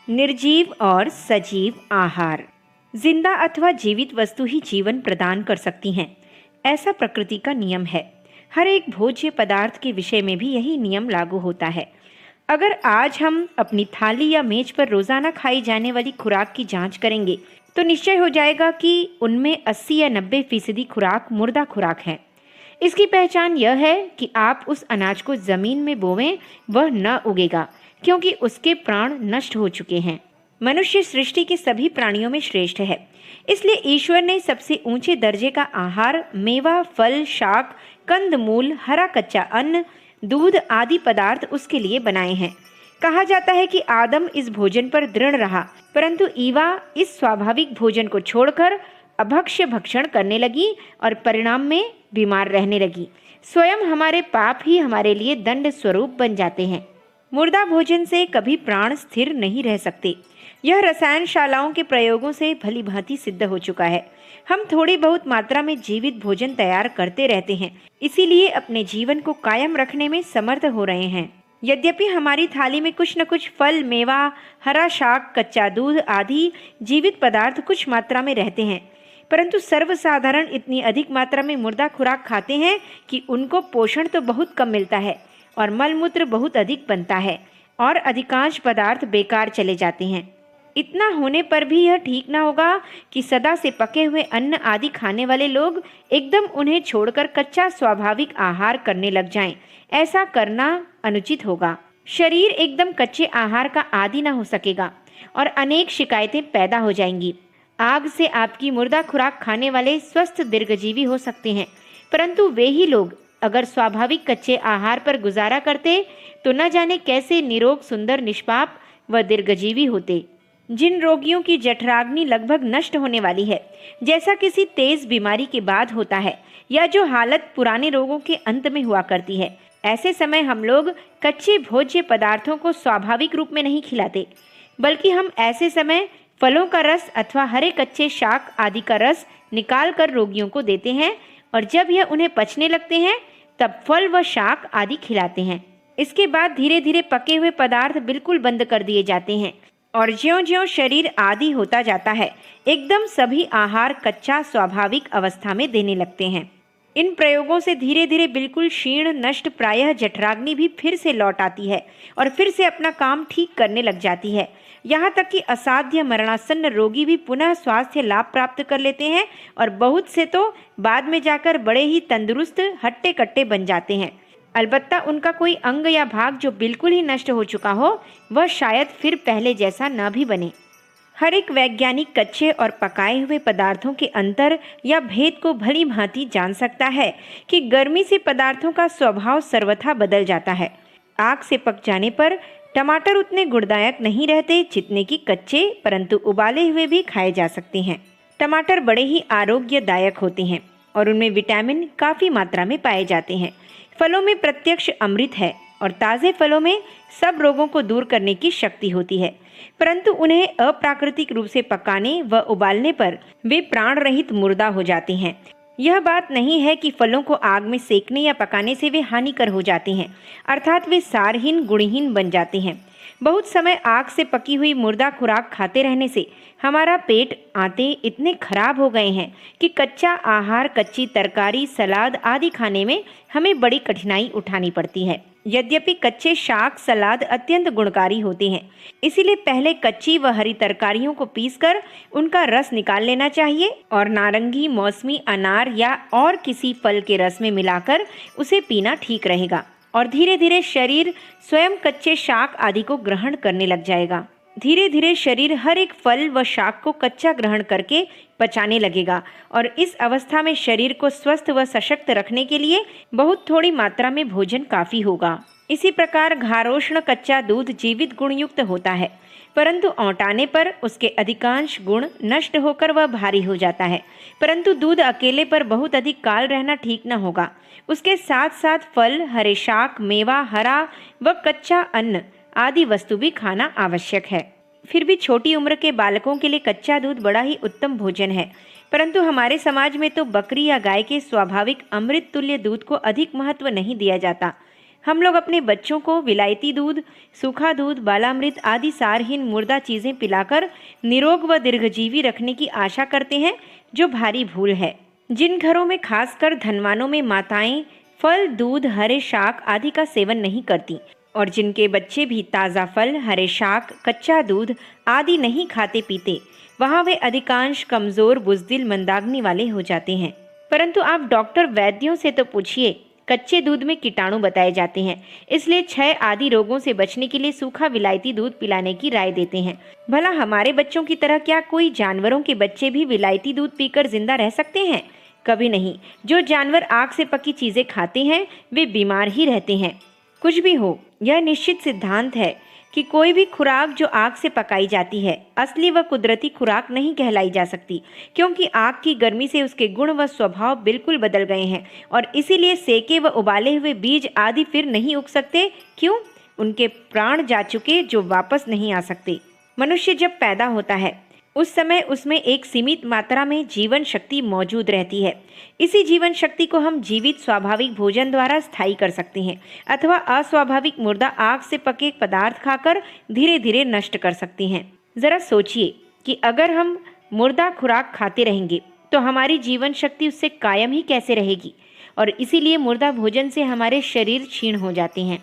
निर्जीव और सजीव आहार। जिंदा अथवा जीवित वस्तु ही जीवन प्रदान कर सकती हैं, ऐसा प्रकृति का नियम है। हर एक भोज्य पदार्थ के विषय में भी यही नियम लागू होता है। अगर आज हम अपनी थाली या मेज पर रोजाना खाई जाने वाली खुराक की जांच करेंगे तो निश्चय हो जाएगा कि उनमें 80 या 90% खुराक मुर्दा खुराक है। इसकी पहचान यह है कि आप उस अनाज को जमीन में बोवें, वह न उगेगा क्योंकि उसके प्राण नष्ट हो चुके हैं। मनुष्य सृष्टि के सभी प्राणियों में श्रेष्ठ है, इसलिए ईश्वर ने सबसे ऊंचे दर्जे का आहार मेवा, फल, शाक, कंदमूल, हरा कच्चा अन्न, दूध आदि पदार्थ उसके लिए बनाए हैं। कहा जाता है कि आदम इस भोजन पर दृढ़ रहा, परंतु ईवा इस स्वाभाविक भोजन को छोड़कर अभक्ष्य भक्षण करने लगी और परिणाम में बीमार रहने लगी। स्वयं हमारे पाप ही हमारे लिए दंड स्वरूप बन जाते हैं। मुर्दा भोजन से कभी प्राण स्थिर नहीं रह सकते। यह रसायनशालाओं के प्रयोगों से भली भांति सिद्ध हो चुका है। हम थोड़ी बहुत मात्रा में जीवित भोजन तैयार करते रहते हैं, इसीलिए अपने जीवन को कायम रखने में समर्थ हो रहे हैं। यद्यपि हमारी थाली में कुछ न कुछ फल, मेवा, हरा शाक, कच्चा दूध आदि जीवित पदार्थ कुछ मात्रा में रहते हैं, परंतु सर्वसाधारण इतनी अधिक मात्रा में मुर्दा खुराक खाते हैं कि उनको पोषण तो बहुत कम मिलता है और मलमूत्र बहुत अधिक बनता है और अधिकांश पदार्थ बेकार चले जाते हैं। इतना होने पर भी यह ठीक ना होगा कि सदा से पके हुए अन्न आदि खाने वाले लोग एकदम उन्हें छोड़कर कच्चा स्वाभाविक आहार करने लग जाएं। ऐसा करना अनुचित होगा। शरीर एकदम कच्चे आहार का आदी ना हो सकेगा और अनेक शिकायतें पैदा हो जाएंगी। आग से आपकी मुर्दा खुराक खाने वाले स्वस्थ दीर्घजीवी हो सकते हैं, परंतु वे ही लोग अगर स्वाभाविक कच्चे आहार पर गुजारा करते तो न जाने कैसे निरोग, सुंदर, निष्पाप व दीर्घजीवी होते। जिन रोगियों की जठराग्नि लगभग नष्ट होने वाली है, जैसा किसी तेज बीमारी के बाद होता है, या जो हालत पुराने रोगों के अंत में हुआ करती है, ऐसे समय हम लोग कच्चे भोज्य पदार्थों को स्वाभाविक रूप में नहीं खिलाते, बल्कि हम ऐसे समय फलों का रस अथवा हरे कच्चे शाक आदि का रस निकाल कर रोगियों को देते हैं और जब यह उन्हें पचने लगते हैं तब फल व शाक आदि खिलाते हैं। इसके बाद धीरे धीरे पके हुए पदार्थ बिल्कुल बंद कर दिए जाते हैं और ज्यों-ज्यों शरीर आदि होता जाता है, एकदम सभी आहार कच्चा स्वाभाविक अवस्था में देने लगते हैं। इन प्रयोगों से धीरे धीरे बिल्कुल क्षीण, नष्ट प्रायः जठराग्नि भी फिर से लौट आती है और फिर से अपना काम ठीक करने लग जाती है। यहाँ तक कि असाध्य मरणासन्न रोगी भी पुनः स्वास्थ्य लाभ प्राप्त कर लेते हैं और बहुत से तो बाद में जाकर बड़े ही तंदुरुस्त, हट्टे कट्टे बन जाते हैं। अलबत्ता उनका कोई अंग या भाग जो बिल्कुल ही नष्ट हो चुका हो, वह शायद फिर पहले जैसा न भी बने। हर एक वैज्ञानिक कच्चे और पकाए हुए पदार्थों के अंतर या भेद को भली भांति जान सकता है कि गर्मी से पदार्थों का स्वभाव सर्वथा बदल जाता है। आग से पक जाने पर टमाटर उतने गुणदायक नहीं रहते जितने कि कच्चे परंतु उबाले हुए भी खाए जा सकते हैं। टमाटर बड़े ही आरोग्यदायक होते हैं और उनमें विटामिन काफ़ी मात्रा में पाए जाते हैं। फलों में प्रत्यक्ष अमृत है और ताज़े फलों में सब रोगों को दूर करने की शक्ति होती है, परंतु उन्हें अप्राकृतिक रूप से पकाने व उबालने पर वे प्राण रहित मुर्दा हो जाते हैं। यह बात नहीं है कि फलों को आग में सेकने या पकाने से वे हानिकर हो जाते हैं, अर्थात वे सारहीन, गुणहीन बन जाते हैं। बहुत समय आग से पकी हुई मुर्दा खुराक खाते रहने से हमारा पेट, आंतें इतने खराब हो गए हैं कि कच्चा आहार, कच्ची तरकारी, सलाद आदि खाने में हमें बड़ी कठिनाई उठानी पड़ती है। यद्यपि कच्चे शाक, सलाद अत्यंत गुणकारी होते हैं, इसीलिए पहले कच्ची व हरी तरकारियों को पीसकर उनका रस निकाल लेना चाहिए और नारंगी, मौसमी, अनार या और किसी फल के रस में मिलाकर उसे पीना ठीक रहेगा और धीरे धीरे शरीर स्वयं कच्चे शाक आदि को ग्रहण करने लग जाएगा। धीरे धीरे शरीर हर एक फल व शाक को कच्चा ग्रहण करके पचाने लगेगा और इस अवस्था में शरीर को स्वस्थ व सशक्त रखने के लिए बहुत थोड़ी मात्रा में भोजन काफी होगा। इसी प्रकार घारोष्ण कच्चा दूध जीवित गुणयुक्त होता है, परंतु औटाने पर उसके अधिकांश गुण नष्ट होकर वह भारी हो जाता है। परंतु दूध अकेले पर बहुत अधिक काल रहना ठीक न होगा। उसके साथ साथ फल, हरे शाक, मेवा, हरा व कच्चा अन्न आदि वस्तु भी खाना आवश्यक है। फिर भी छोटी उम्र के बालकों के लिए कच्चा दूध बड़ा ही उत्तम भोजन है, परंतु हमारे समाज में तो बकरी या गाय के स्वाभाविक अमृत तुल्य दूध को अधिक महत्व नहीं दिया जाता। हम लोग अपने बच्चों को विलायती दूध, सूखा दूध, बालामृत आदि सारहीन मुर्दा चीज़ें पिलाकर निरोग व दीर्घजीवी रखने की आशा करते हैं, जो भारी भूल है। जिन घरों में खासकर धनवानों में माताएं फल, दूध, हरे शाक आदि का सेवन नहीं करती और जिनके बच्चे भी ताज़ा फल, हरे शाक, कच्चा दूध आदि नहीं खाते पीते, वहाँ वे अधिकांश कमज़ोर, बुज़दिल, मंदाग्नि वाले हो जाते हैं। परंतु आप डॉक्टर वैद्यों से तो पूछिए, कच्चे दूध में कीटाणु बताए जाते हैं, इसलिए क्षय आदि रोगों से बचने के लिए सूखा विलायती दूध पिलाने की राय देते हैं। भला हमारे बच्चों की तरह क्या कोई जानवरों के बच्चे भी विलायती दूध पीकर जिंदा रह सकते हैं? कभी नहीं। जो जानवर आग से पकी चीज़ें खाते हैं वे बीमार ही रहते हैं। कुछ भी हो, यह निश्चित सिद्धांत है कि कोई भी खुराक जो आग से पकाई जाती है असली व कुदरती खुराक नहीं कहलाई जा सकती, क्योंकि आग की गर्मी से उसके गुण व स्वभाव बिल्कुल बदल गए हैं और इसीलिए सेके व उबाले हुए बीज आदि फिर नहीं उग सकते। क्यों? उनके प्राण जा चुके जो वापस नहीं आ सकते। मनुष्य जब पैदा होता है उस समय उसमें एक सीमित मात्रा में जीवन शक्ति मौजूद रहती है। इसी जीवन शक्ति को हम जीवित स्वाभाविक भोजन द्वारा स्थायी कर सकते हैं अथवा अस्वाभाविक मुर्दा आग से पके पदार्थ खाकर धीरे धीरे नष्ट कर सकते हैं। जरा सोचिए कि अगर हम मुर्दा खुराक खाते रहेंगे तो हमारी जीवन शक्ति उससे कायम ही कैसे रहेगी, और इसीलिए मुर्दा भोजन से हमारे शरीर क्षीण हो जाते हैं।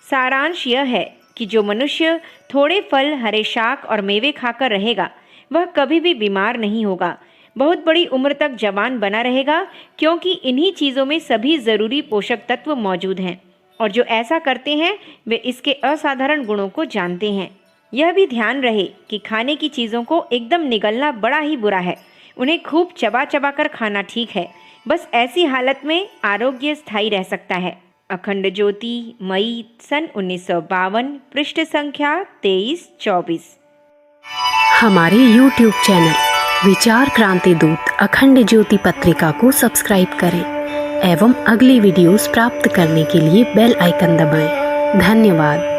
सारांश यह है कि जो मनुष्य थोड़े फल, हरे शाक और मेवे खाकर रहेगा वह कभी भी बीमार नहीं होगा, बहुत बड़ी उम्र तक जवान बना रहेगा, क्योंकि इन्हीं चीज़ों में सभी ज़रूरी पोषक तत्व मौजूद हैं और जो ऐसा करते हैं वे इसके असाधारण गुणों को जानते हैं। यह भी ध्यान रहे कि खाने की चीज़ों को एकदम निगलना बड़ा ही बुरा है। उन्हें खूब चबा चबा कर खाना ठीक है। बस ऐसी हालत में आरोग्य स्थायी रह सकता है। अखंड ज्योति, मई सन 1952, पृष्ठ संख्या 23-24। हमारे YouTube चैनल विचार क्रांति दूत अखंड ज्योति पत्रिका को सब्सक्राइब करें एवं अगली वीडियोस प्राप्त करने के लिए बेल आइकन दबाएं। धन्यवाद।